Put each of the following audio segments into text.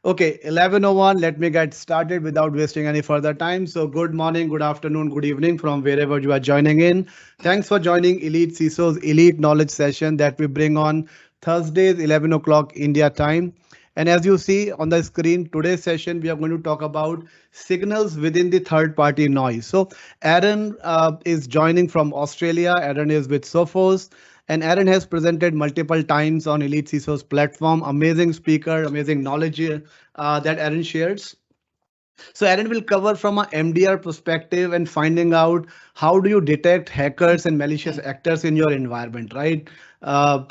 Okay, 11:01. Let me get started without wasting any further time. So, good morning, good afternoon, good evening from wherever you are joining in. Thanks for joining EliteCISOs Elite Knowledge Session that we bring on Thursdays, 11 o'clock India time. And as you see on the screen, today's session, we are going to talk about signals within the third party noise. So, Aaron is joining from Australia. Aaron is with Sophos. And Aaron has presented multiple times on Elite CISO's platform. Amazing speaker, amazing knowledge that Aaron shares. So Aaron will cover from a MDR perspective and finding out how do you detect hackers and malicious actors in your environment, right?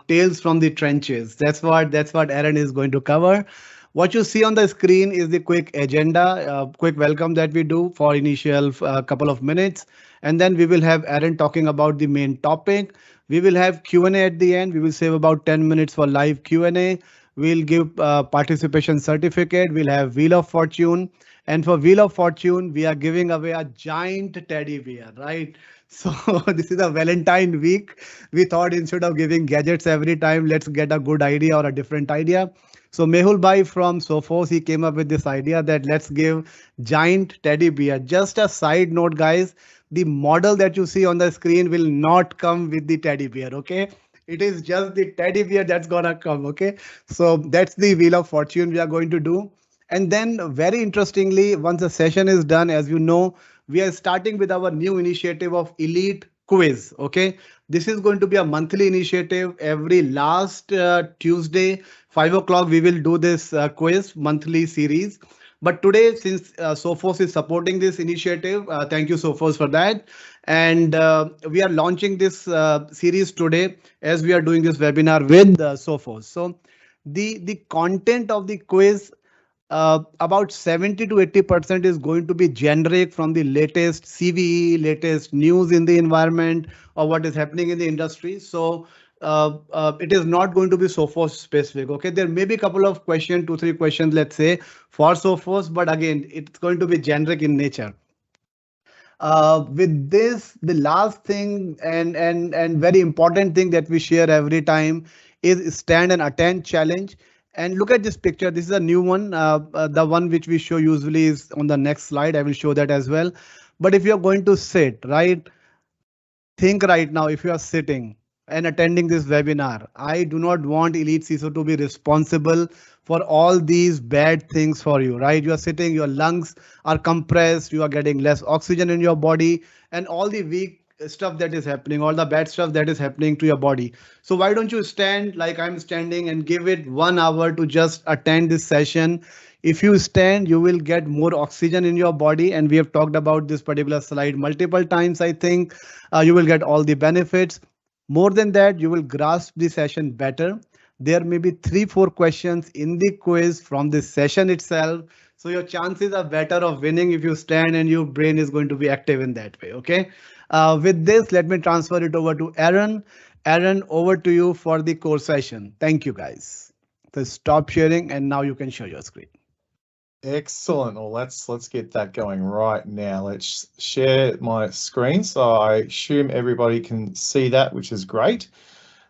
Tales from the trenches. That's what Aaron is going to cover. What you see on the screen is the quick agenda, quick welcome that we do for initial couple of minutes, and then we will have Aaron talking about the main topic. We will have Q&A at the end. We will save about 10 minutes for live Q&A. We'll give participation certificate. We'll have Wheel of Fortune. And for Wheel of Fortune, we are giving away a giant teddy bear, right? So this is a Valentine week. We thought instead of giving gadgets every time, let's get a good idea or a different idea. So Mehul Bhai from Sophos, he came up with this idea that let's give giant teddy bear. Just a side note, guys, the model that you see on the screen will not come with the teddy bear, okay? It is just the teddy bear that's gonna come, okay? So that's the Wheel of Fortune we are going to do. And then very interestingly, once the session is done, as you know, we are starting with our new initiative of Elite Quiz. Okay, this is going to be a monthly initiative. Every last Tuesday, 5 o'clock, we will do this quiz monthly series. But today, since Sophos is supporting this initiative, thank you, Sophos, for that. And we are launching this series today as we are doing this webinar with Sophos. So the content of the quiz, about 70 to 80% is going to be generic from the latest CVE, latest news in the environment or what is happening in the industry. So it is not going to be Sophos specific. Okay, there may be a couple of questions, 2-3 questions, let's say, for Sophos, but again, it's going to be generic in nature. With this, the last thing and very important thing that we share every time is stand and attend challenge. And look at this picture. This is a new one. The one which we show usually is on the next slide. I will show that as well. But if you're going to sit, right, think right now, if you are sitting and attending this webinar, I do not want Elite CISO to be responsible for all these bad things for you, right? You are sitting, your lungs are compressed, you are getting less oxygen in your body, and all the weak stuff that is happening, all the bad stuff that is happening to your body. So why don't you stand like I'm standing and give it 1 hour to just attend this session? If you stand, you will get more oxygen in your body. And we have talked about this particular slide multiple times. I think you will get all the benefits. More than that, you will grasp the session better. There may be 3-4 questions in the quiz from this session itself. So your chances are better of winning if you stand and your brain is going to be active in that way. Okay. With this, let me transfer it over to Aaron. Aaron, over to you for the core session. Thank you, guys. So stop sharing and now you can share your screen. Excellent. Well, let's get that going right now. Let's share my screen. So I assume everybody can see that, which is great.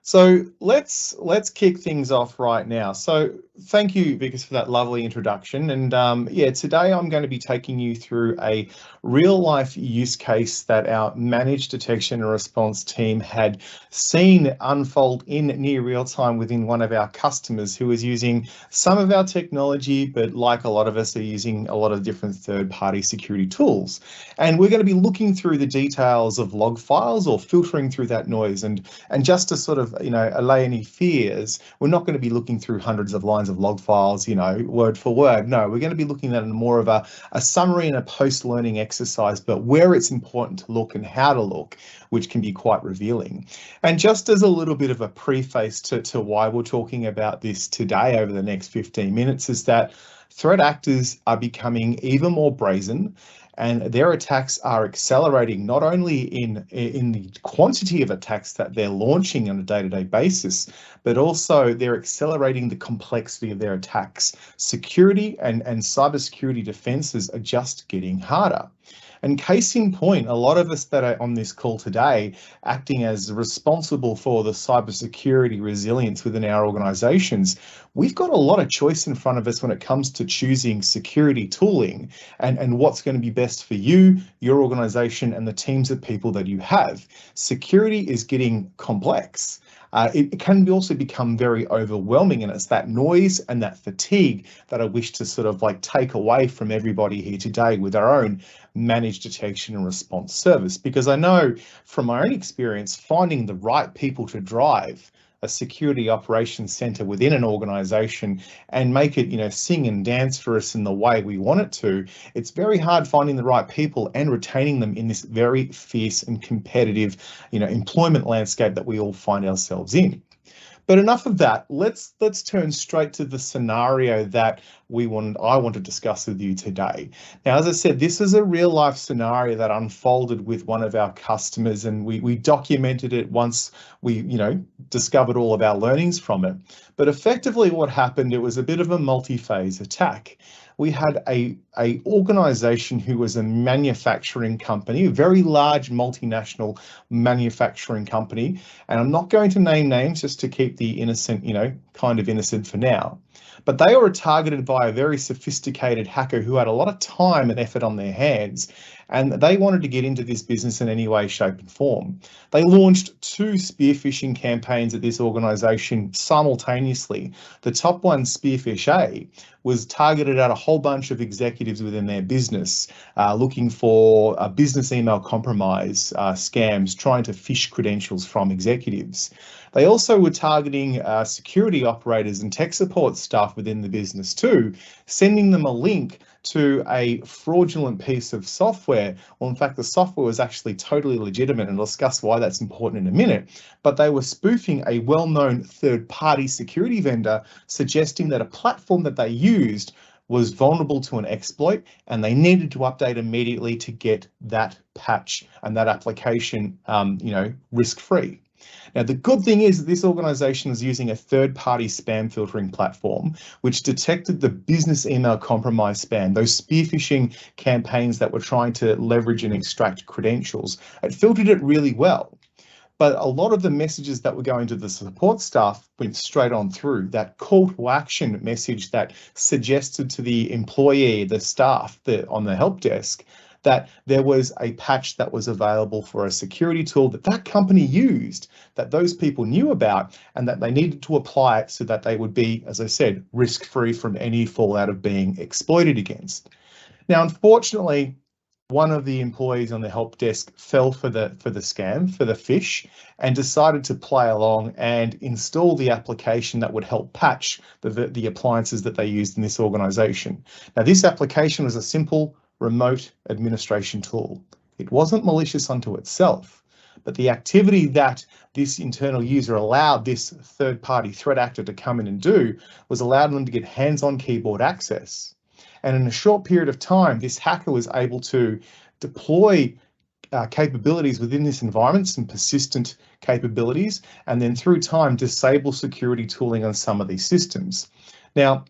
So let's kick things off right now. So thank you, Vikas, for that lovely introduction. And yeah, today I'm going to be taking you through a real life use case that our managed detection and response team had seen unfold in near real time within one of our customers who is using some of our technology, but like a lot of us are using a lot of different third-party security tools. And we're going to be looking through the details of log files or filtering through that noise. And just to sort of, allay any fears, we're not going to be looking through hundreds of lines of log files, word for word. No, we're going to be looking at more of a summary and a post-learning exercise, but where it's important to look and how to look, which can be quite revealing. And just as a little bit of a preface to why we're talking about this today over the next 15 minutes is that threat actors are becoming even more brazen, and their attacks are accelerating not only in the quantity of attacks that they're launching on a day-to-day basis, but also they're accelerating the complexity of their attacks. Security and cybersecurity defenses are just getting harder. And case in point, a lot of us that are on this call today, acting as responsible for the cybersecurity resilience within our organizations, we've got a lot of choice in front of us when it comes to choosing security tooling and what's going to be best for you, your organization, and the teams of people that you have. Security is getting complex. It can also become very overwhelming, and it's that noise and that fatigue that I wish to sort of like take away from everybody here today with our own managed detection and response service. Because I know from my own experience, finding the right people to drive a security operations center within an organization and make it, sing and dance for us in the way we want it to, it's very hard finding the right people and retaining them in this very fierce and competitive, employment landscape that we all find ourselves in. But enough of that. Let's turn straight to the scenario that I want to discuss with you today. Now, as I said, this is a real life scenario that unfolded with one of our customers, and we documented it once we, discovered all of our learnings from it. But effectively what happened, it was a bit of a multi-phase attack. We had a organization who was a manufacturing company, a very large multinational manufacturing company. And I'm not going to name names just to keep the innocent, kind of innocent for now. But they were targeted by a very sophisticated hacker who had a lot of time and effort on their hands, and they wanted to get into this business in any way, shape, and form. They launched 2 spearphishing campaigns at this organization simultaneously. The top one, Spearfish A, was targeted at a whole bunch of executives within their business, looking for business email compromise scams, trying to phish credentials from executives. They also were targeting security operators and tech support staff within the business too, sending them a link to a fraudulent piece of software. Well, in fact, the software was actually totally legitimate, and I'll discuss why that's important in a minute. But they were spoofing a well-known third-party security vendor, suggesting that a platform that they used was vulnerable to an exploit, and they needed to update immediately to get that patch and that application, risk-free. Now, the good thing is that this organization is using a third-party spam filtering platform, which detected the business email compromise spam, those spearphishing campaigns that were trying to leverage and extract credentials. It filtered it really well. But a lot of the messages that were going to the support staff went straight on through. That call to action message that suggested to the employee, the staff on the help desk, that there was a patch that was available for a security tool that company used, that those people knew about, and that they needed to apply it so that they would be, as I said, risk-free from any fallout of being exploited against. Now, unfortunately, one of the employees on the help desk fell for the scam, for the phish, and decided to play along and install the application that would help patch the appliances that they used in this organization. Now, this application was a simple remote administration tool. It wasn't malicious unto itself, but the activity that this internal user allowed this third-party threat actor to come in and do was allowed them to get hands-on keyboard access. And in a short period of time, this hacker was able to deploy capabilities within this environment, some persistent capabilities, and then through time disable security tooling on some of these systems. Now,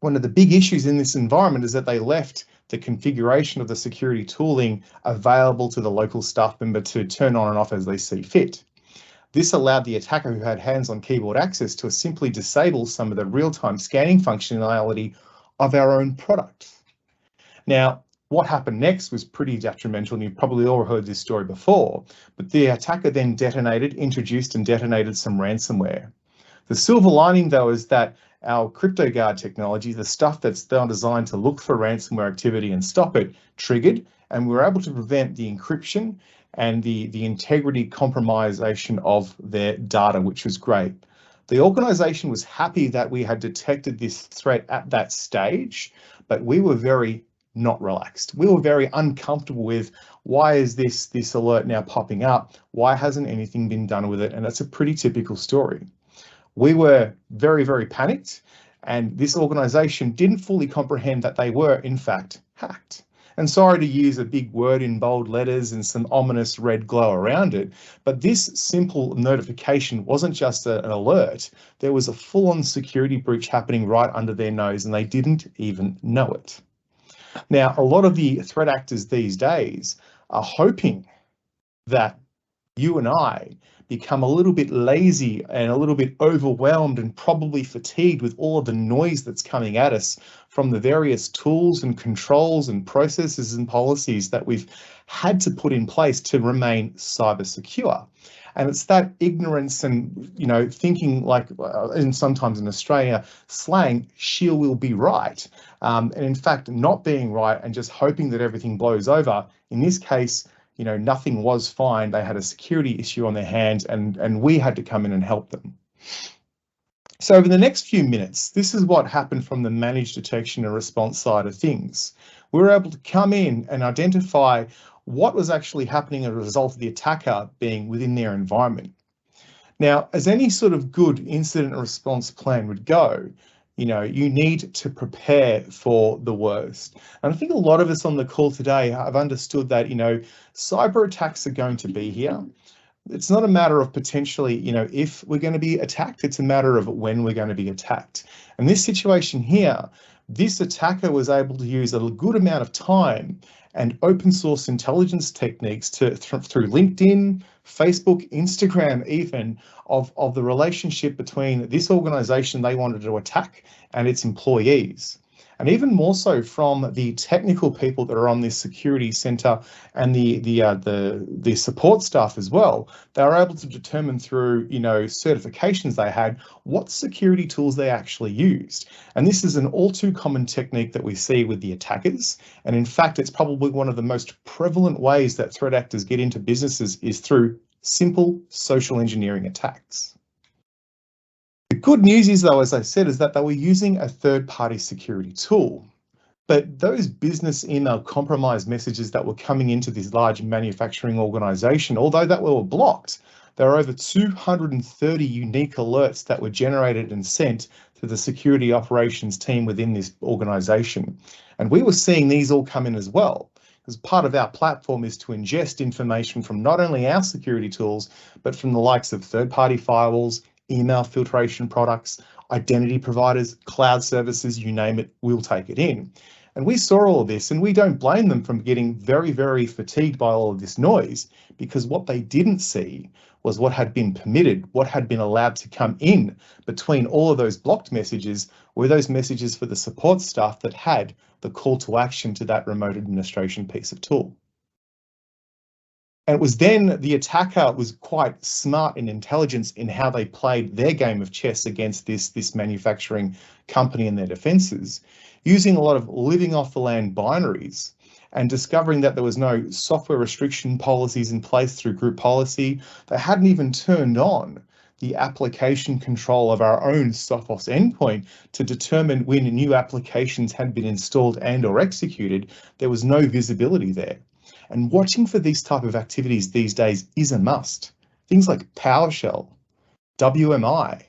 one of the big issues in this environment is that they left the configuration of the security tooling available to the local staff member to turn on and off as they see fit. This allowed the attacker who had hands-on keyboard access to simply disable some of the real-time scanning functionality of our own product. Now, what happened next was pretty detrimental, and you've probably all heard this story before, but the attacker then introduced and detonated some ransomware. The silver lining, though, is that our CryptoGuard technology, the stuff that's designed to look for ransomware activity and stop it, triggered, and we were able to prevent the encryption and the integrity compromisation of their data, which was great. The organization was happy that we had detected this threat at that stage, but we were very not relaxed. We were very uncomfortable with, why is this alert now popping up? Why hasn't anything been done with it? And that's a pretty typical story. We were very, very panicked, and this organization didn't fully comprehend that they were, in fact, hacked. And sorry to use a big word in bold letters and some ominous red glow around it, but this simple notification wasn't just an alert. There was a full-on security breach happening right under their nose, and they didn't even know it. Now, a lot of the threat actors these days are hoping that you and I become a little bit lazy and a little bit overwhelmed and probably fatigued with all of the noise that's coming at us from the various tools and controls and processes and policies that we've had to put in place to remain cyber secure. And it's that ignorance and, thinking like, and sometimes in Australia slang, she will be right. And in fact, not being right and just hoping that everything blows over. In this case, nothing was fine. They had a security issue on their hands and we had to come in and help them. So over the next few minutes, this is what happened from the managed detection and response side of things. We were able to come in and identify what was actually happening as a result of the attacker being within their environment. Now, as any sort of good incident response plan would go, you need to prepare for the worst. And I think a lot of us on the call today have understood that, cyber attacks are going to be here. It's not a matter of potentially, if we're going to be attacked, it's a matter of when we're going to be attacked. And this situation here, this attacker was able to use a good amount of time and open source intelligence techniques through LinkedIn, Facebook, Instagram even, of the relationship between this organization they wanted to attack and its employees. And even more so from the technical people that are on this security center and the support staff as well. They were able to determine through certifications they had what security tools they actually used. And this is an all too common technique that we see with the attackers. And in fact, it's probably one of the most prevalent ways that threat actors get into businesses is through simple social engineering attacks. The good news is, though, as I said, is that they were using a third-party security tool. But those business email compromise messages that were coming into this large manufacturing organization, although that were blocked, there are over 230 unique alerts that were generated and sent to the security operations team within this organization. And we were seeing these all come in as well. Because part of our platform is to ingest information from not only our security tools, but from the likes of third-party firewalls, email filtration products, identity providers, cloud services, you name it, we'll take it in. And we saw all of this, and we don't blame them from getting very, very fatigued by all of this noise, because what they didn't see was what had been permitted, what had been allowed to come in between all of those blocked messages were those messages for the support staff that had the call to action to that remote administration piece of tool. And it was then the attacker was quite smart in intelligence in how they played their game of chess against this manufacturing company and their defenses, using a lot of living off the land binaries and discovering that there was no software restriction policies in place through group policy. They hadn't even turned on the application control of our own Sophos endpoint to determine when new applications had been installed and or executed. There was no visibility there. And watching for these type of activities these days is a must. Things like PowerShell, WMI,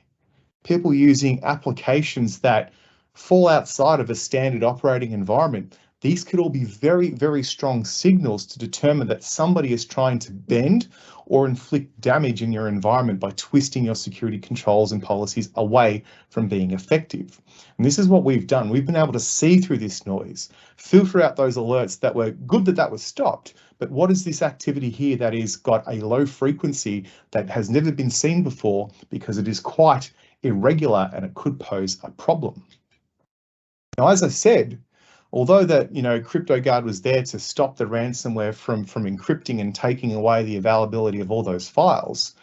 people using applications that fall outside of a standard operating environment. These could all be very, very strong signals to determine that somebody is trying to bend or inflict damage in your environment by twisting your security controls and policies away from being effective. And this is what we've done. We've been able to see through this noise, filter out those alerts that were good that was stopped, but what is this activity here that is got a low frequency that has never been seen before because it is quite irregular and it could pose a problem. Now, as I said, although that, CryptoGuard was there to stop the ransomware from encrypting and taking away the availability of all those files,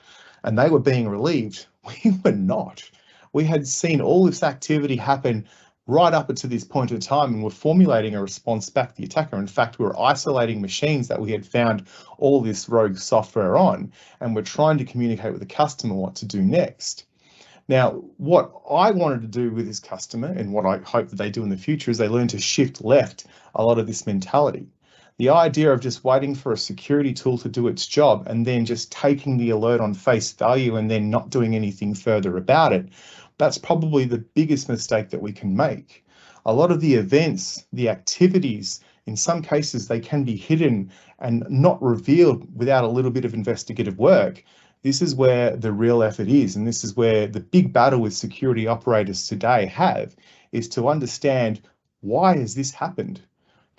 and they were being relieved, we were not. We had seen all this activity happen right up until this point in time, and we're formulating a response back to the attacker. In fact, we were isolating machines that we had found all this rogue software on, and we're trying to communicate with the customer what to do next. Now, what I wanted to do with this customer and what I hope that they do in the future is they learn to shift left a lot of this mentality. The idea of just waiting for a security tool to do its job and then just taking the alert on face value and then not doing anything further about it, that's probably the biggest mistake that we can make. A lot of the events, the activities, in some cases, they can be hidden and not revealed without a little bit of investigative work. This is where the real effort is, and this is where the big battle with security operators today is to understand, why has this happened?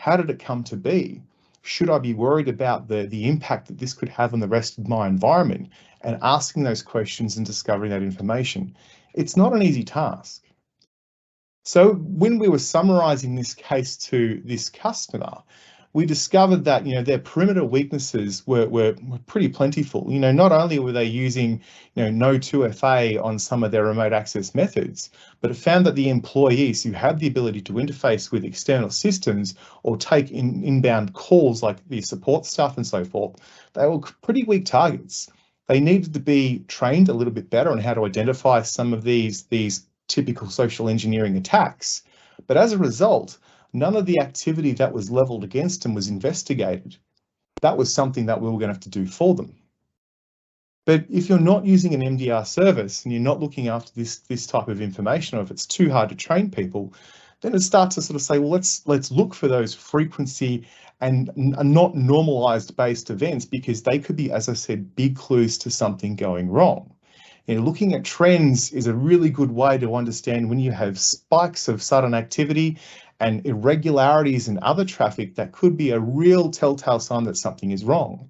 How did it come to be? Should I be worried about the impact that this could have on the rest of my environment? And asking those questions and discovering that information. It's not an easy task. So when we were summarizing this case to this customer, we discovered that, their perimeter weaknesses were pretty plentiful. Not only were they using, no 2FA on some of their remote access methods, but it found that the employees who had the ability to interface with external systems or take inbound calls like the support staff and so forth, they were pretty weak targets. They needed to be trained a little bit better on how to identify some of these typical social engineering attacks. But as a result, none of the activity that was leveled against them was investigated. That was something that we were going to have to do for them. But if you're not using an MDR service and you're not looking after this type of information, or if it's too hard to train people, then it starts to sort of say, well, let's look for those frequency and not normalized based events, because they could be, as I said, big clues to something going wrong. Looking at trends is a really good way to understand when you have spikes of sudden activity and irregularities in other traffic that could be a real telltale sign that something is wrong.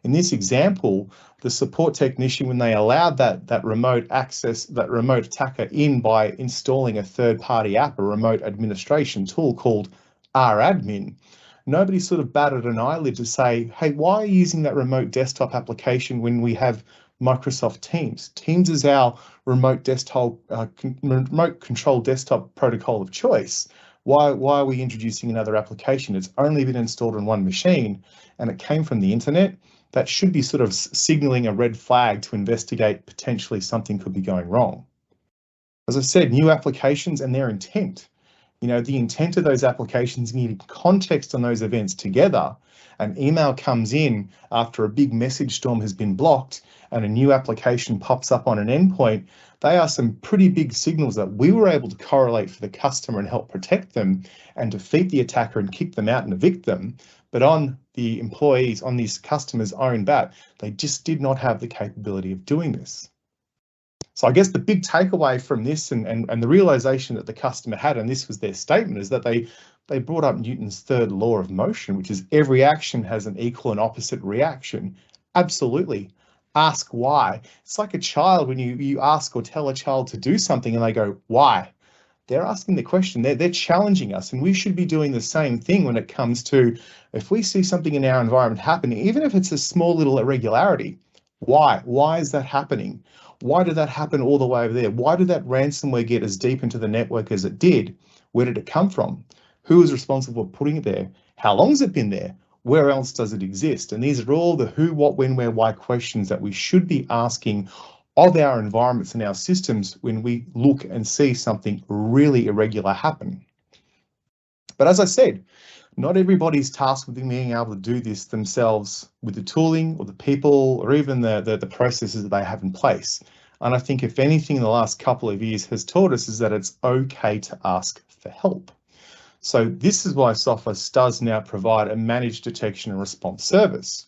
In this example, the support technician, when they allowed that remote access, that remote attacker in by installing a third-party app, a remote administration tool called RAdmin, nobody sort of batted an eyelid to say, hey, why are you using that remote desktop application when we have Microsoft Teams? Teams is our remote control desktop protocol of choice. Why are we introducing another application? It's only been installed on one machine and it came from the internet. That should be sort of signaling a red flag to investigate potentially something could be going wrong. As I said, new applications and their intent. The intent of those applications, need context on those events together. An email comes in after a big message storm has been blocked and a new application pops up on an endpoint. They are some pretty big signals that we were able to correlate for the customer and help protect them and defeat the attacker and kick them out and evict them. But on the employees, on these customers' own bat, they just did not have the capability of doing this. So I guess the big takeaway from this and the realization that the customer had, and this was their statement, is that they brought up Newton's third law of motion, which is every action has an equal and opposite reaction. Absolutely. Ask why. It's like a child when you ask or tell a child to do something and they go, why? They're asking the question, they're challenging us, and we should be doing the same thing when it comes to, if we see something in our environment happening, even if it's a small little irregularity, why? Why is that happening? Why did that happen all the way over there? Why did that ransomware get as deep into the network as it did? Where did it come from? Who was responsible for putting it there? How long has it been there? Where else does it exist? And these are all the who, what, when, where, why questions that we should be asking of our environments and our systems when we look and see something really irregular happen. But as I said, not everybody's tasked with being able to do this themselves with the tooling or the people or even the processes that they have in place. And I think if anything in the last couple of years has taught us is that it's okay to ask for help. So this is why Sophos does now provide a managed detection and response service.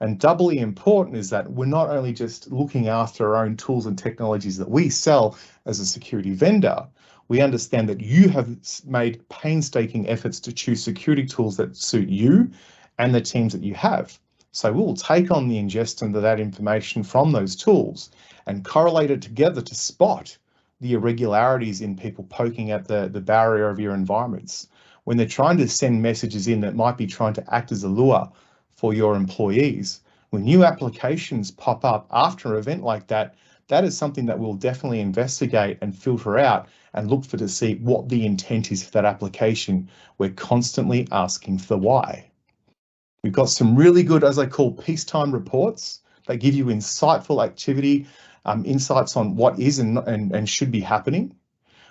And doubly important is that we're not only just looking after our own tools and technologies that we sell as a security vendor, we understand that you have made painstaking efforts to choose security tools that suit you and the teams that you have. So we will take on the ingestion of that information from those tools and correlate it together to spot the irregularities in people poking at the barrier of your environments. When they're trying to send messages in that might be trying to act as a lure for your employees, when new applications pop up after an event like that, that is something that we'll definitely investigate and filter out and look for to see what the intent is for that application. We're constantly asking for why. We've got some really good, as I call, peacetime reports. They give you insightful activity, insights on what is and should be happening.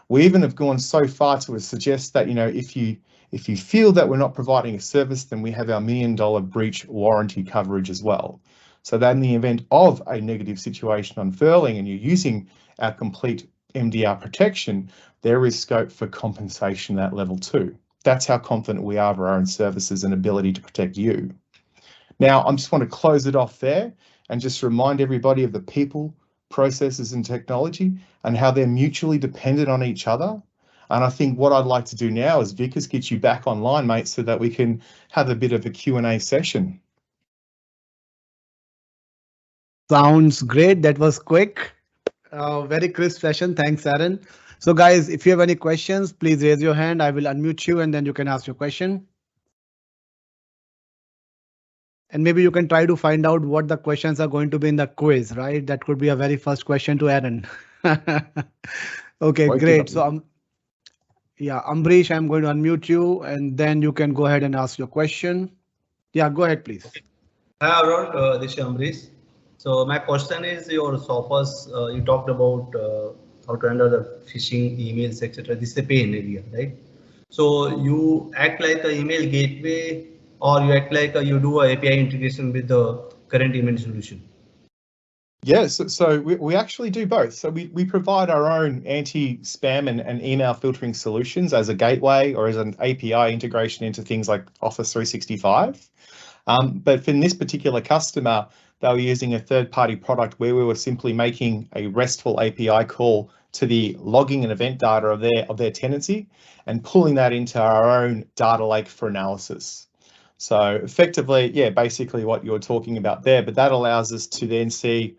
We even have gone so far to suggest that, if you feel that we're not providing a service, then we have our $1 million breach warranty coverage as well. So that in the event of a negative situation unfurling and you're using our complete MDR protection, there is scope for compensation at level 2. That's how confident we are of our own services and ability to protect you. Now, I just want to close it off there and just remind everybody of the people, processes and technology and how they're mutually dependent on each other. And I think what I'd like to do now is, Vic, is get you back online, mate, so that we can have a bit of a Q&A session. Sounds great. That was quick. Very crisp session. Thanks, Aaron. So, guys, if you have any questions, please raise your hand. I will unmute you and then you can ask your question. And maybe you can try to find out what the questions are going to be in the quiz, right? That could be a very first question to Aaron. Okay, great. So, yeah, Ambrish, I'm going to unmute you and then you can go ahead and ask your question. Yeah, go ahead, please. Hi, Aaron. This is Ambrish. So my question is your Sophos. You talked about how to handle the phishing emails, etc. This is the pain area, right? So you act like an email gateway, or you act like you do a API integration with the current email solution. Yes, so we actually do both. So we provide our own anti-spam and email filtering solutions as a gateway or as an API integration into things like Office 365. But for this particular customer, they were using a third-party product where we were simply making a RESTful API call to the logging and event data of their tenancy and pulling that into our own data lake for analysis. So effectively, yeah, basically what you're talking about there, but that allows us to then see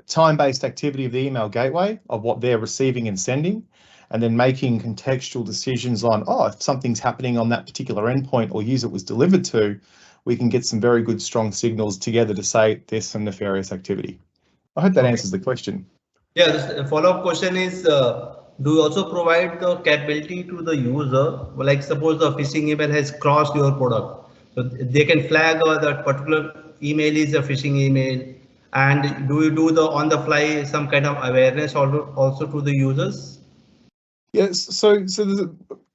time-based activity of the email gateway of what they're receiving and sending, and then making contextual decisions on, if something's happening on that particular endpoint or user it was delivered to, we can get some very good strong signals together to say there's some nefarious activity. I hope that answers the question. Yeah, the follow-up question is, do you also provide the capability to the user? Like suppose the phishing email has crossed your product, so they can flag that particular email is a phishing email. And do you do the on the fly some kind of awareness also to the users? Yes, so there's a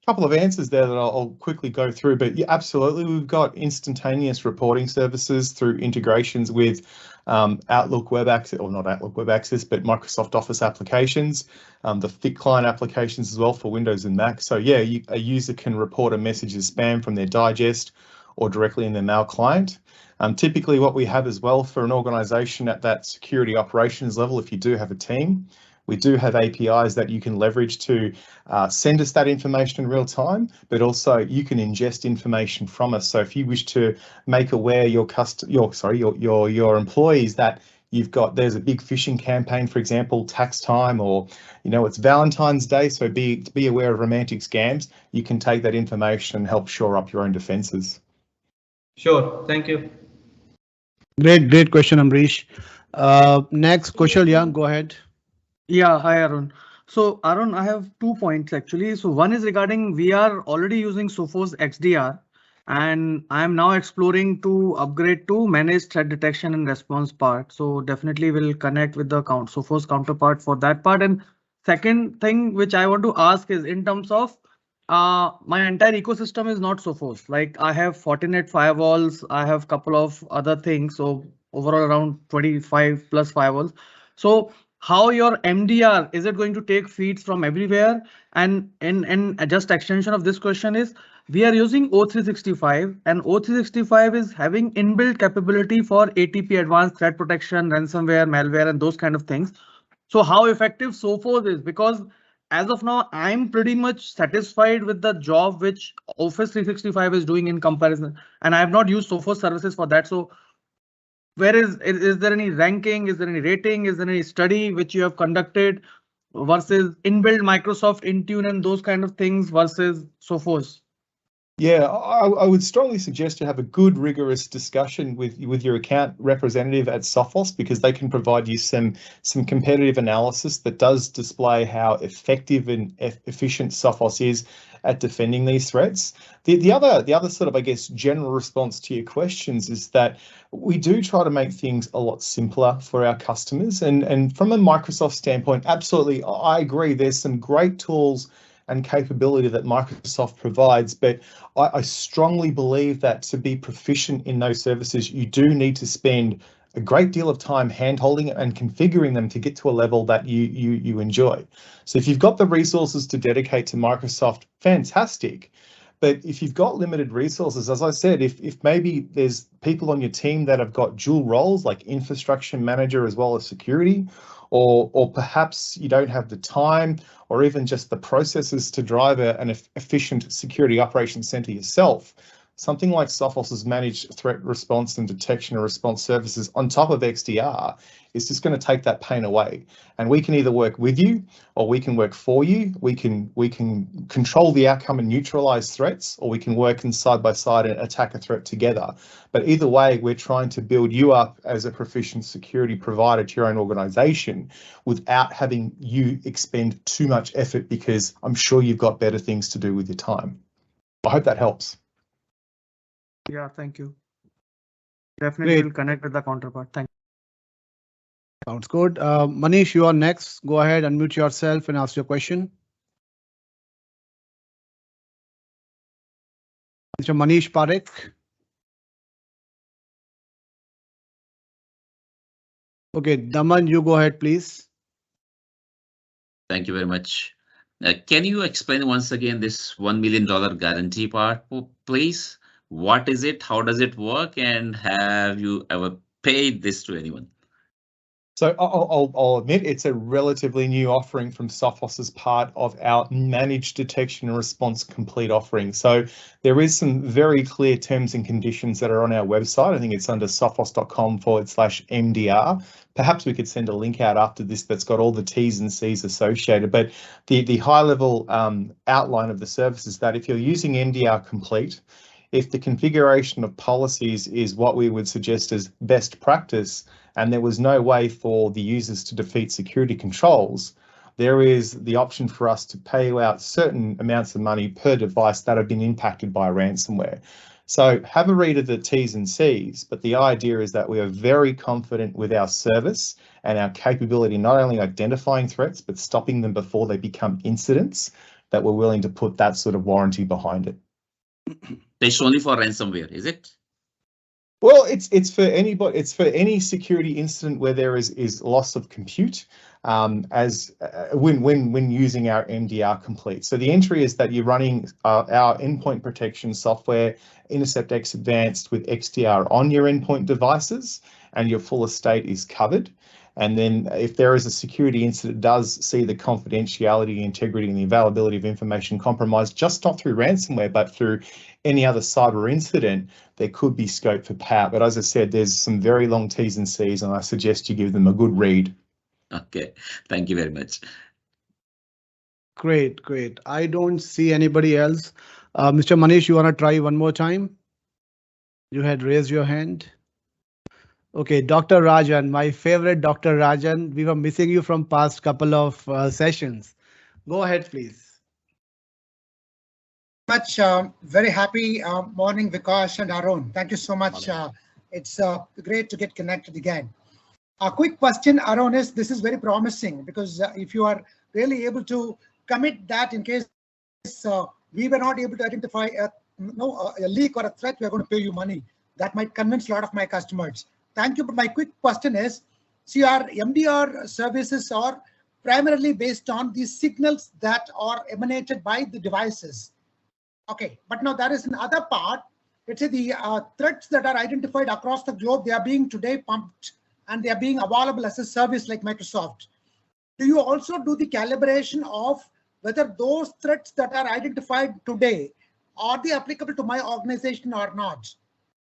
couple of answers there that I'll quickly go through, but yeah, absolutely, we've got instantaneous reporting services through integrations with Outlook Web Access, or not Outlook Web Access, but Microsoft Office applications, the thick client applications as well for Windows and Mac. So yeah, a user can report a message as spam from their digest or directly in their mail client. Typically what we have as well for an organization at that security operations level, if you do have a team, we do have APIs that you can leverage to send us that information in real time, but also you can ingest information from us. So if you wish to make aware your employees that there's a big phishing campaign, for example, tax time, or it's Valentine's Day, so be aware of romantic scams, you can take that information and help shore up your own defenses. Sure, thank you. Great question, Ambrish. Next, Kushal, yeah, go ahead. Yeah, hi Arun. So Arun, I have 2 points actually. So one is regarding we are already using Sophos XDR, and I am now exploring to upgrade to managed threat detection and response part. So definitely will connect with the Sophos counterpart for that part. And second thing which I want to ask is in terms of my entire ecosystem is not Sophos. Like I have Fortinet firewalls, I have couple of other things. So overall around 25 plus firewalls. So how your MDR, is it going to take feeds from everywhere? And just extension of this question is, we are using O365 and O365 is having inbuilt capability for ATP, advanced threat protection, ransomware, malware, and those kind of things. So how effective Sophos is, because as of now, I'm pretty much satisfied with the job which Office 365 is doing in comparison, and I have not used Sophos services for that. So where is there any ranking? Is there any rating? Is there any study which you have conducted versus inbuilt Microsoft Intune and those kind of things versus Sophos? Yeah, I would strongly suggest you have a good, rigorous discussion with your account representative at Sophos, because they can provide you some competitive analysis that does display how effective and efficient Sophos is at defending these threats. The other sort of, I guess, general response to your questions is that we do try to make things a lot simpler for our customers. And from a Microsoft standpoint, absolutely, I agree. There's some great tools and capability that Microsoft provides, but I strongly believe that to be proficient in those services, you do need to spend a great deal of time hand-holding and configuring them to get to a level that you enjoy. So if you've got the resources to dedicate to Microsoft, fantastic. But if you've got limited resources, as I said, if maybe there's people on your team that have got dual roles like infrastructure manager as well as security, or perhaps you don't have the time or even just the processes to drive an efficient security operations center yourself, something like Sophos' managed threat response and detection and response services on top of XDR is just going to take that pain away. And we can either work with you or we can work for you. We can control the outcome and neutralize threats, or we can work side by side and attack a threat together. But either way, we're trying to build you up as a proficient security provider to your own organization without having you expend too much effort, because I'm sure you've got better things to do with your time. I hope that helps. Yeah, thank you. Definitely will connect with the counterpart. Thank you. Sounds good. Manish, you are next. Go ahead, unmute yourself and ask your question. Mr. Manish Parekh. Okay, Daman, you go ahead, please. Thank you very much. Can you explain once again this $1 million guarantee part, please? What is it? How does it work? And have you ever paid this to anyone? So I'll admit it's a relatively new offering from Sophos as part of our managed detection and response complete offering. So there is some very clear terms and conditions that are on our website. I think it's under sophos.com/MDR. Perhaps we could send a link out after this that's got all the T's and C's associated. But the high level outline of the service is that if you're using MDR complete, if the configuration of policies is what we would suggest as best practice, and there was no way for the users to defeat security controls, there is the option for us to pay you out certain amounts of money per device that have been impacted by ransomware. So have a read of the T's and C's, but the idea is that we are very confident with our service and our capability, not only identifying threats, but stopping them before they become incidents, that we're willing to put that sort of warranty behind it. It's only for ransomware, is it? Well, it's for anybody. It's for any security incident where there is loss of compute, when using our MDR complete. So the entry is that you're running our endpoint protection software, InterceptX Advanced with XDR on your endpoint devices, and your full estate is covered. And then if there is a security incident, it does see the confidentiality, integrity, and the availability of information compromised, just not through ransomware, but through any other cyber incident, there could be scope for payout. But as I said, there's some very long T's and C's, and I suggest you give them a good read. Okay, thank you very much. Great, great. I don't see anybody else. Mr. Manish, you want to try one more time? You had raised your hand. Okay, Dr. Rajan, my favorite Dr. Rajan. We were missing you from past couple of sessions. Go ahead, please. Very happy morning, Vikas and Arun. Thank you so much. It's great to get connected again. A quick question, Arun, is this is very promising, because if you are really able to commit that in case we were not able to identify a leak or a threat, we are going to pay you money. That might convince a lot of my customers. Thank you. But my quick question is, see, our MDR services are primarily based on the signals that are emanated by the devices. Okay, but now there is another part. Let's say the threats that are identified across the globe, they are being today pumped and they are being available as a service like Microsoft. Do you also do the calibration of whether those threats that are identified today, are they applicable to my organization or not?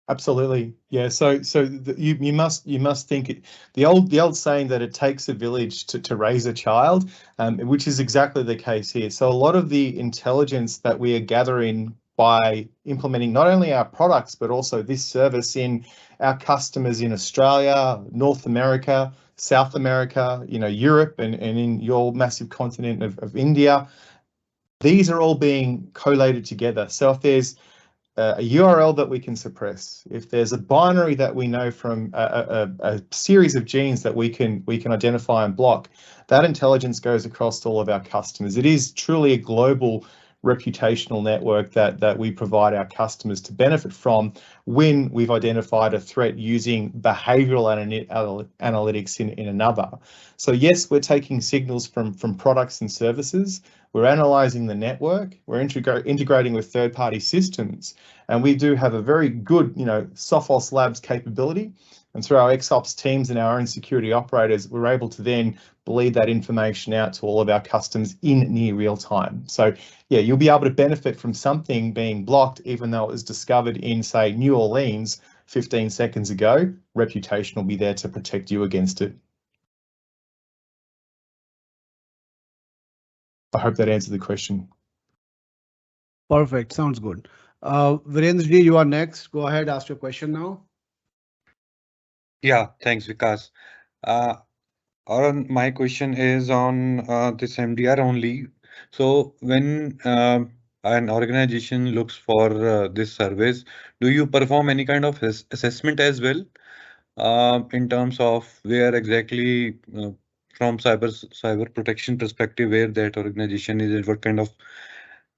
Absolutely, yeah. So you must think the old saying that it takes a village to raise a child, which is exactly the case here. So a lot of the intelligence that we are gathering by implementing not only our products but also this service in our customers in Australia, North America, South America, Europe, and in your massive continent of India, these are all being collated together. So if there's a URL that we can suppress, if there's a binary that we know from a series of genes that we can identify and block, that intelligence goes across to all of our customers. It is truly a global reputational network that we provide our customers to benefit from when we've identified a threat using behavioral analytics in another. So yes, we're taking signals from products and services. We're analyzing the network. We're integrating with third-party systems, and we do have a very good, Sophos Labs capability And through our XOps teams and our own security operators, we're able to then bleed that information out to all of our customers in near real time. So yeah, you'll be able to benefit from something being blocked, even though it was discovered in, say, New Orleans 15 seconds ago. Reputation will be there to protect you against it. I hope that answered the question. Perfect. Sounds good. Virendra ji, you are next. Go ahead, ask your question now. Yeah, thanks, Vikas. Arun, my question is on this MDR only. So when an organization looks for this service, do you perform any kind of assessment as well in terms of where exactly from cyber protection perspective, where that organization is and what kind of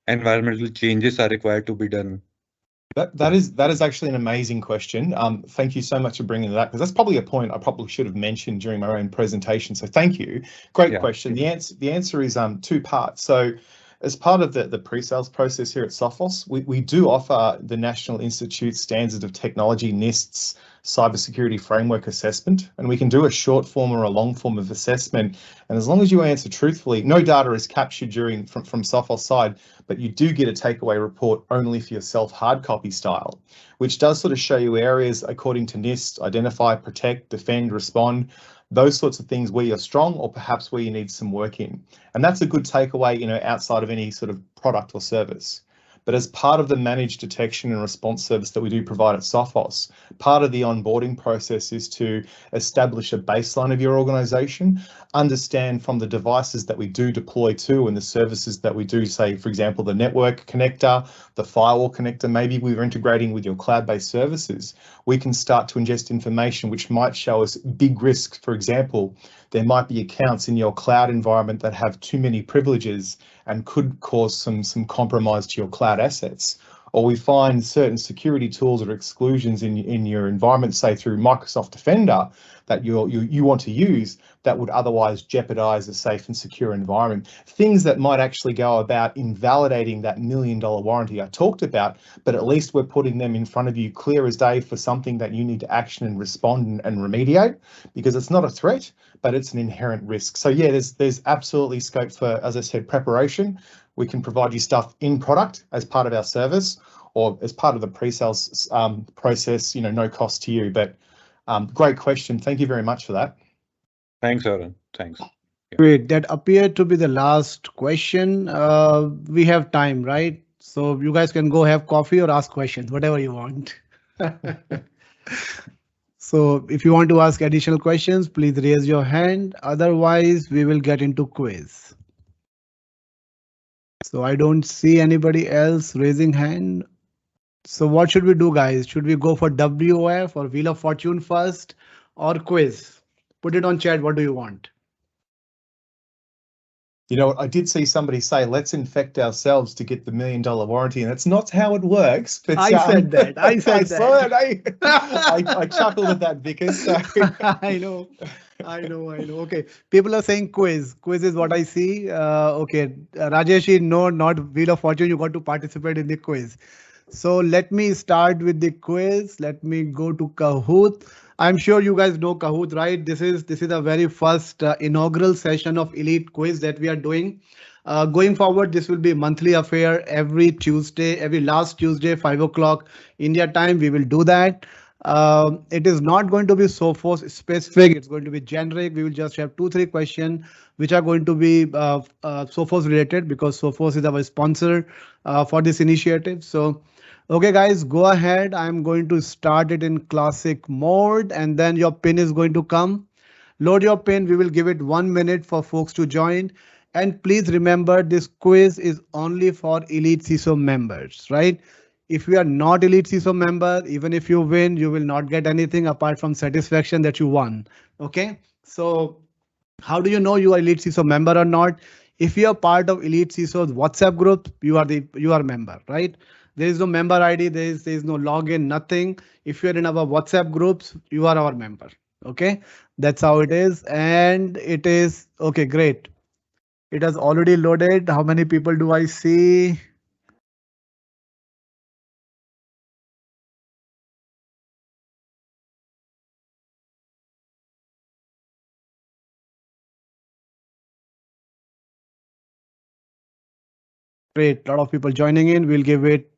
environmental changes are required to be done? That is actually an amazing question. Thank you so much for bringing that, because that's probably a point I probably should have mentioned during my own presentation. So thank you. Great question. The answer is two parts. So as part of the pre-sales process here at Sophos, we do offer the National Institute Standards of Technology, NIST's cybersecurity framework assessment, and we can do a short form or a long form of assessment. And as long as you answer truthfully, no data is captured from Sophos side, but you do get a takeaway report only for yourself, hard copy style, which does sort of show you areas according to NIST: identify, protect, defend, respond, those sorts of things where you're strong or perhaps where you need some work in. And that's a good takeaway, outside of any sort of product or service. But as part of the managed detection and response service that we do provide at Sophos, part of the onboarding process is to establish a baseline of your organization, understand from the devices that we do deploy to and the services that we do, say, for example, the network connector, the firewall connector, maybe we're integrating with your cloud-based services. We can start to ingest information which might show us big risks. For example, there might be accounts in your cloud environment that have too many privileges and could cause some compromise to your cloud assets. Or we find certain security tools or exclusions in your environment, say through Microsoft Defender, that you want to use that would otherwise jeopardize a safe and secure environment. Things that might actually go about invalidating that $1 million warranty I talked about, but at least we're putting them in front of you clear as day for something that you need to action and respond and remediate, because it's not a threat, but it's an inherent risk. So yeah, there's absolutely scope for, as I said, preparation. We can provide you stuff in product as part of our service or as part of the pre-sales process, no cost to you. But great question. Thank you very much for that. Thanks, Arun. Thanks. Great. That appeared to be the last question. We have time, right? So you guys can go have coffee or ask questions, whatever you want. So if you want to ask additional questions, please raise your hand. Otherwise, we will get into quiz. So I don't see anybody else raising hand. So what should we do, guys? Should we go for WOF or Wheel of Fortune first or quiz? Put it on chat. What do you want? I did see somebody say, let's infect ourselves to get the $1 million warranty, and that's not how it works. But I said that. I said that. I chuckled at that, Vikas. So. I know. Okay, people are saying quiz. Quiz is what I see. Okay, Rajesh, no, not Wheel of Fortune. You got to participate in the quiz. So let me start with the quiz. Let me go to Kahoot. I'm sure you guys know Kahoot, right? This is the very first inaugural session of Elite Quiz that we are doing. Going forward, this will be a monthly affair every Tuesday, every last Tuesday, 5 o'clock India time. We will do that. It is not going to be Sophos specific. It's going to be generic. We will just have 2-3 questions which are going to be Sophos related, because Sophos is our sponsor for this initiative. So, okay, guys, go ahead. I'm going to start it in classic mode, and then your pin is going to come. Load your pin. We will give it 1 minute for folks to join. And please remember, this quiz is only for Elite CISO members, right? If you are not Elite CISO member, even if you win, you will not get anything apart from satisfaction that you won. Okay, so how do you know you are Elite CISO member or not? If you are part of Elite CISO's WhatsApp group, you are a member, right? There is no member ID, there is no login, nothing. If you're in our WhatsApp groups, you are our member. Okay, that's how it is. And it is okay, great. It has already loaded. How many people do I see? Great, a lot of people joining in. We'll give it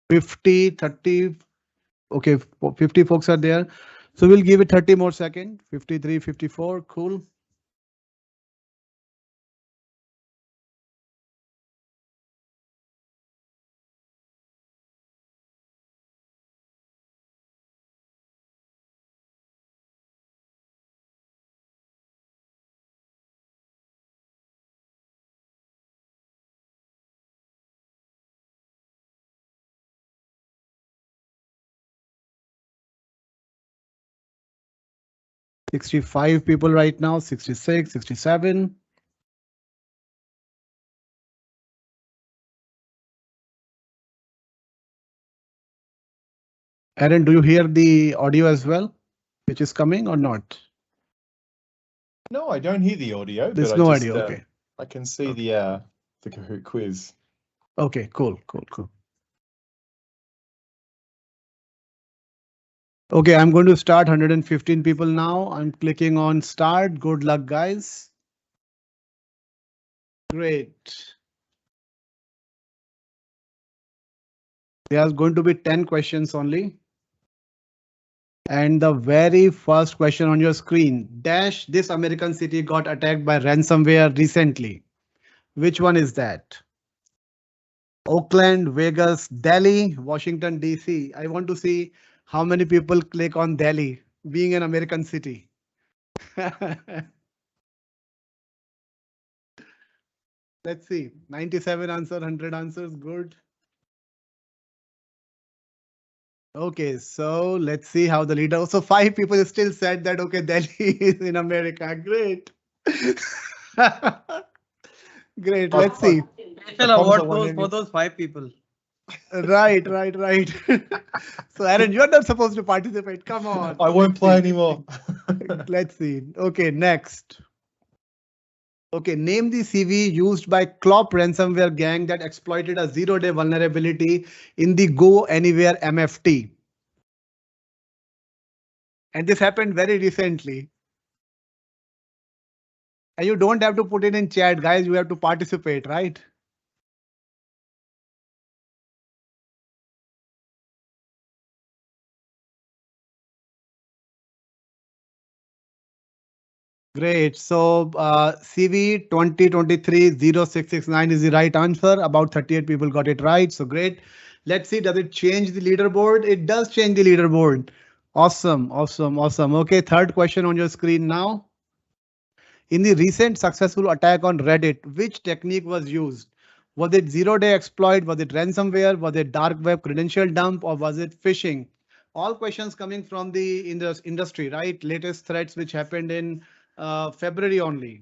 50, 30. Okay, 50 folks are there. So we'll give it 30 more seconds. 53, 54. Cool. $65 people right now, 66, 67. Aaron, do you hear the audio as well, which is coming or not? No, I don't hear the audio. There's but no I just, audio. Okay. I can see Okay. the Kahoot quiz. Okay, cool. Okay, I'm going to start 115 people now. I'm clicking on start. Good luck, guys. Great. There's going to be 10 questions only. And the very first question on your screen, dash, this American city got attacked by ransomware recently. Which one is that? Oakland, Vegas, Delhi, Washington, DC. I want to see how many people click on Delhi, being an American city. Let's see, 97 answer, 100 answers, good. Okay, so let's see how the leader. So 5 people still said that, okay, Delhi is in America. Great. Great, let's see. Special award goes for those 5 people. Right. So Aaron, you're not supposed to participate. Come on. I won't play anymore. Let's see. Okay, next. Okay, name the CV used by Clop ransomware gang that exploited a zero-day vulnerability in the Go Anywhere MFT. And this happened very recently. And you don't have to put it in chat, guys. You have to participate, right? Great. So CV 2023-0669 is the right answer. About 38 people got it right. So great. Let's see, does it change the leaderboard? It does change the leaderboard. Awesome. Okay, third question on your screen now. In the recent successful attack on Reddit, which technique was used? Was it zero-day exploit? Was it ransomware? Was it dark web credential dump? Or was it phishing? All questions coming from the industry, right? Latest threats which happened in February only.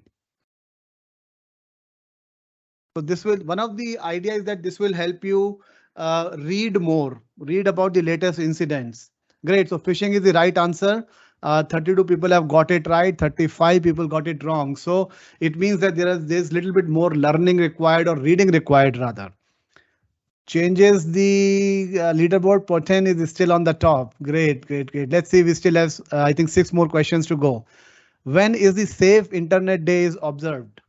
So this will, one of the ideas is that this will help you read about the latest incidents. Great. So phishing is the right answer. 32 people have got it right. 35 people got it wrong. So it means that there's little bit more learning required or reading required rather. Changes the leaderboard. Poten is still on the top. Great. Let's see. We still have, I think, 6 more questions to go. When is the Safe Internet Day is observed?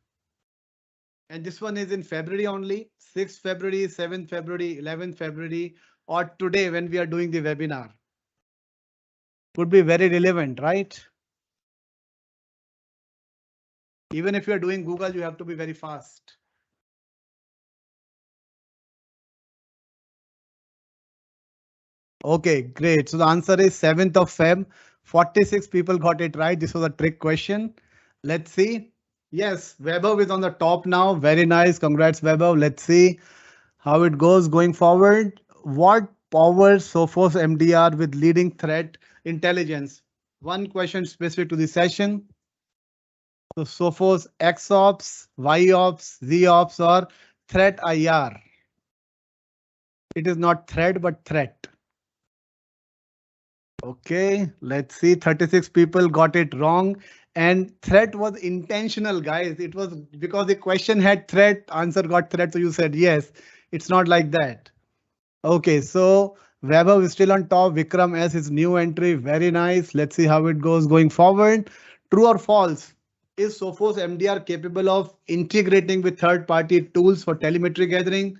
And this one is in February only, 6th February, 7th February, 11th February, or today when we are doing the webinar. Could be very relevant, right? Even if you are doing Google, you have to be very fast. Okay, great. So the answer is 7th of Feb. 46 people got it right. This was a trick question. Let's see. Yes, Vaibhav is on the top now. Very nice. Congrats, Vaibhav. Let's see how it goes going forward. What powers Sophos MDR with leading threat intelligence? One question specific to the session. So Sophos XOps, YOps, ZOps, or threat IR. It is not threat, but threat. Okay, let's see. 36 people got it wrong. And threat was intentional, guys. It was because the question had threat, answer got threat. So you said yes. It's not like that. Okay, so Vaibhav is still on top. Vikram S is new entry. Very nice. Let's see how it goes going forward. True or false? is Sophos MDR capable of integrating with third-party tools for telemetry gathering?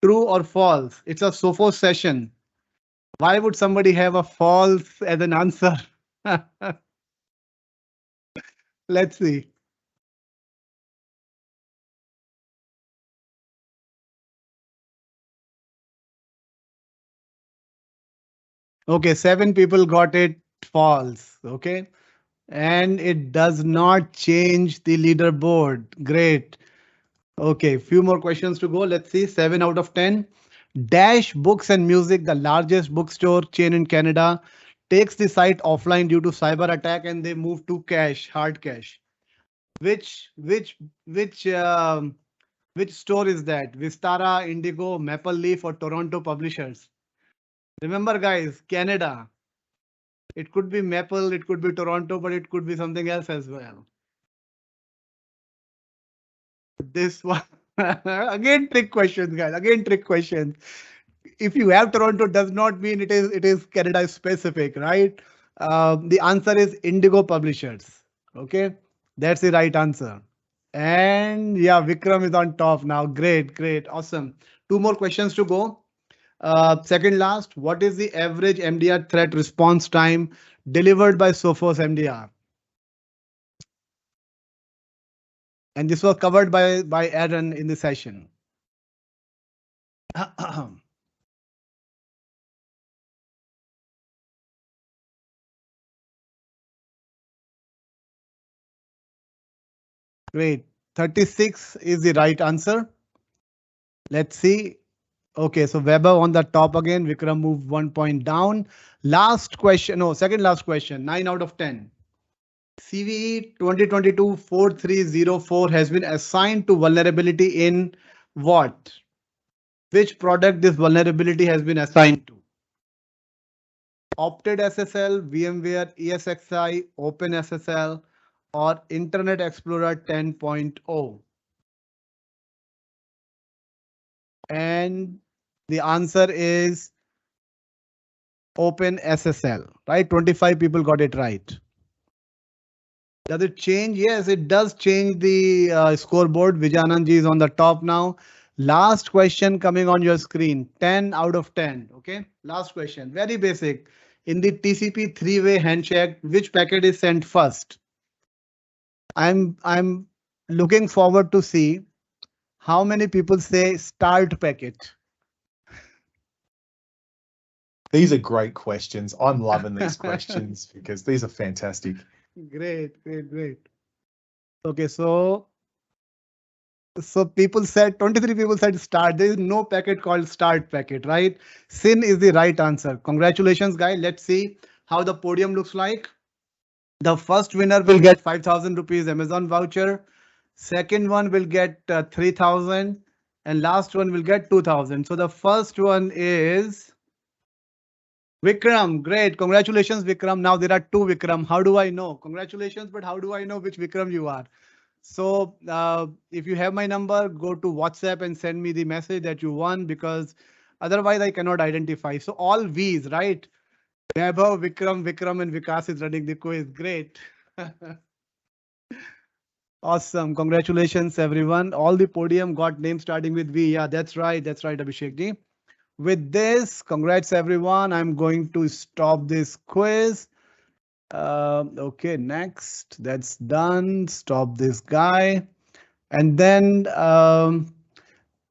True or false? It's a Sophos session. Why would somebody have a false as an answer? Let's see. Okay, 7 people got it false. Okay. And it does not change the leaderboard. Great. Okay, few more questions to go. Let's see. 7 out of 10. Dash Books and Music, the largest bookstore chain in Canada, takes the site offline due to cyber attack and they move to cache, hard cache. Which store is that? Vistara, Indigo, Maple Leaf, or Toronto Publishers? Remember, guys, Canada. It could be Maple, it could be Toronto, but it could be something else as well. This one again, trick questions, guys. Again, trick questions. If you have Toronto, does not mean it is Canada specific, right? The answer is Indigo Publishers. Okay, that's the right answer. And yeah, Vikram is on top now. Great, great, awesome. 2 more questions to go. Second last, what is the average MDR threat response time delivered by Sophos MDR? And this was covered by Aaron in the session. Great. 36 is the right answer. Let's see. Okay, so Weber on the top again. Vikram moved 1 point down. Last question. No, second last question. 9 out of 10. CVE 2022-4304 has been assigned to vulnerability in what? Which product this vulnerability has been assigned to? Opted SSL, VMware, ESXi, OpenSSL, or Internet Explorer 10.0? And the answer is OpenSSL, right? 25 people got it right. Does it change? Yes, it does change the scoreboard. Vijayanand ji is on the top now. Last question coming on your screen. 10 out of 10. Okay. Last question. Very basic. In the TCP 3-way handshake, which packet is sent first? I'm looking forward to see how many people say start packet. These are great questions. I'm loving these questions because these are fantastic. Great, great, great. Okay, so people said 23 people said start. There is no packet called start packet, right? SYN is the right answer. Congratulations, guys. Let's see how the podium looks like. The first winner will get 5,000 rupees Amazon voucher. Second one will get 3,000 and last one will get 2,000. So the first one is Vikram. Great. Congratulations, Vikram. Now there are 2 Vikram. How do I know? Congratulations, but how do I know which Vikram you are? So if you have my number, go to WhatsApp and send me the message that you won, because otherwise I cannot identify. So all V's, right? Vaibhav, Vikram and Vikas is running the quiz. Great. Awesome. Congratulations, everyone. All the podium got names starting with V. Yeah, that's right. That's right, Abhishek ji. With this, congrats, everyone. I'm going to stop this quiz. Okay, next. That's done. Stop this guy. And then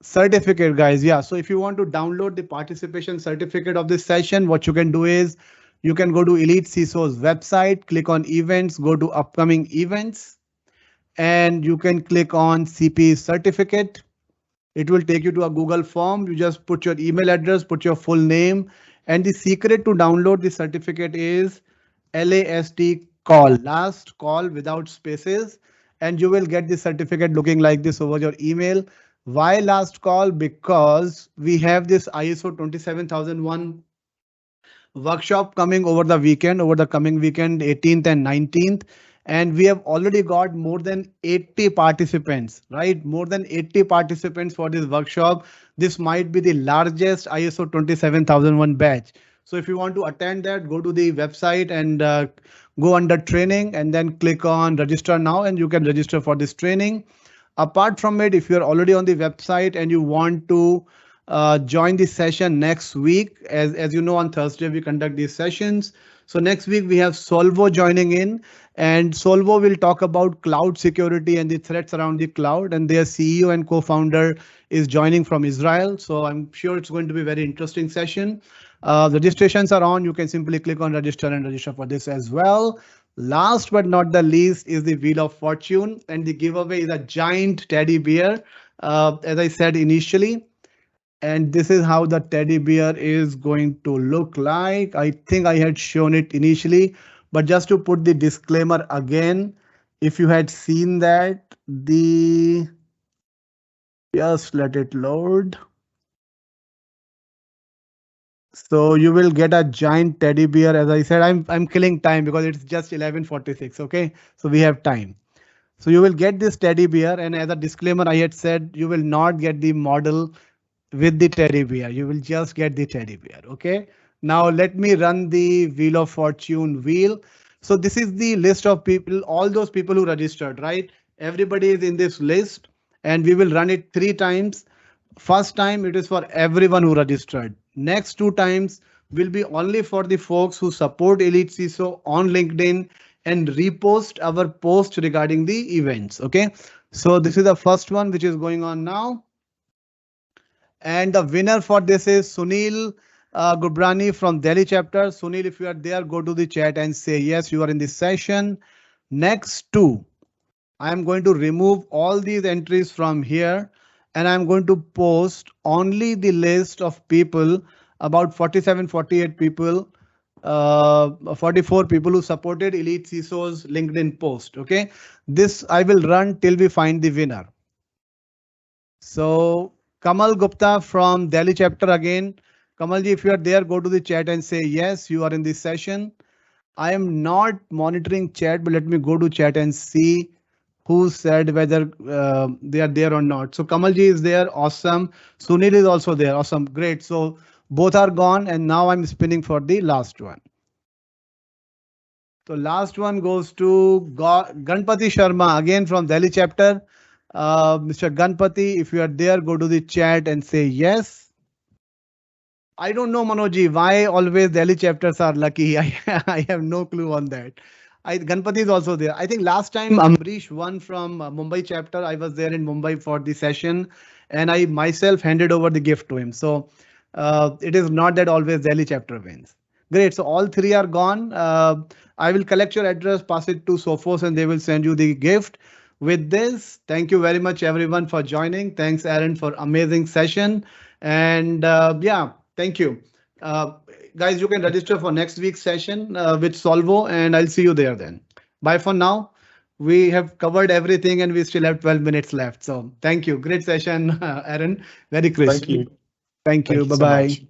certificate, guys. Yeah, so if you want to download the participation certificate of this session, what you can do is you can go to EliteCISO's website, click on events, go to upcoming events, and you can click on CP certificate. It will take you to a Google form. You just put your email address, put your full name, and the secret to download the certificate is LAST call, last call without spaces, and you will get the certificate looking like this over your email. Why last call? Because we have this ISO 27001 workshop coming over the weekend, over the coming weekend, 18th and 19th. And we have already got more than 80 participants, right? More than 80 participants for this workshop. This might be the largest ISO 27001 batch. So if you want to attend that, go to the website and go under training and then click on register now, and you can register for this training. Apart from it, if you're already on the website and you want to join the session next week, as you know, on Thursday we conduct these sessions. So next week we have Solvo joining in, and Solvo will talk about cloud security and the threats around the cloud, and their CEO and co-founder is joining from Israel. So I'm sure it's going to be a very interesting session. Registrations are on. You can simply click on register and register for this as well. Last but not the least is the Wheel of Fortune, and the giveaway is a giant teddy bear, as I said initially. And this is how the teddy bear is going to look like. I think I had shown it initially, but just to put the disclaimer again, if you had seen that, just let it load. So you will get a giant teddy bear. As I said, I'm killing time because it's just 11:46. Okay, so we have time. So you will get this teddy bear, and as a disclaimer, I had said you will not get the model with the teddy bear. You will just get the teddy bear. Okay. Now let me run the Wheel of Fortune wheel. So this is the list of people, all those people who registered, right? Everybody is in this list, and we will run it 3 times. First time it is for everyone who registered. Next 2 times will be only for the folks who support Elite CISO on LinkedIn and repost our post regarding the events. Okay, so this is the first one which is going on now. And the winner for this is Sunil Gubrani from Delhi chapter. Sunil, if you are there, go to the chat and say yes, you are in this session. Next 2, I am going to remove all these entries from here, and I'm going to post only the list of people, about 47, 48 people, 44 people who supported Elite CISO's LinkedIn post. Okay, this I will run till we find the winner. So Kamal Gupta from Delhi chapter again. Kamalji, if you are there, go to the chat and say yes, you are in this session. I am not monitoring chat, but let me go to chat and see who said whether they are there or not. So Kamalji is there. Awesome. Sunil is also there. Awesome. Great. So both are gone, and now I'm spinning for the last one. So last one goes to Ganpati Sharma again from Delhi chapter. Mr. Ganpati, if you are there, go to the chat and say yes. I don't know, Manoji, why always Delhi chapters are lucky. I have no clue on that. Ganpati is also there. I think last time Amrish won from Mumbai chapter. I was there in Mumbai for the session, and I myself handed over the gift to him. So it is not that always Delhi chapter wins. Great. So all 3 are gone. I will collect your address, pass it to Sophos, and they will send you the gift. With this, thank you very much, everyone, for joining. Thanks, Aaron, for amazing session. And yeah, thank you. Guys, you can register for next week's session with Solvo, and I'll see you there then. Bye for now. We have covered everything, and we still have 12 minutes left. So thank you. Great session, Aaron. Very crisp. Thank you. Thank you. So Bye-bye. much.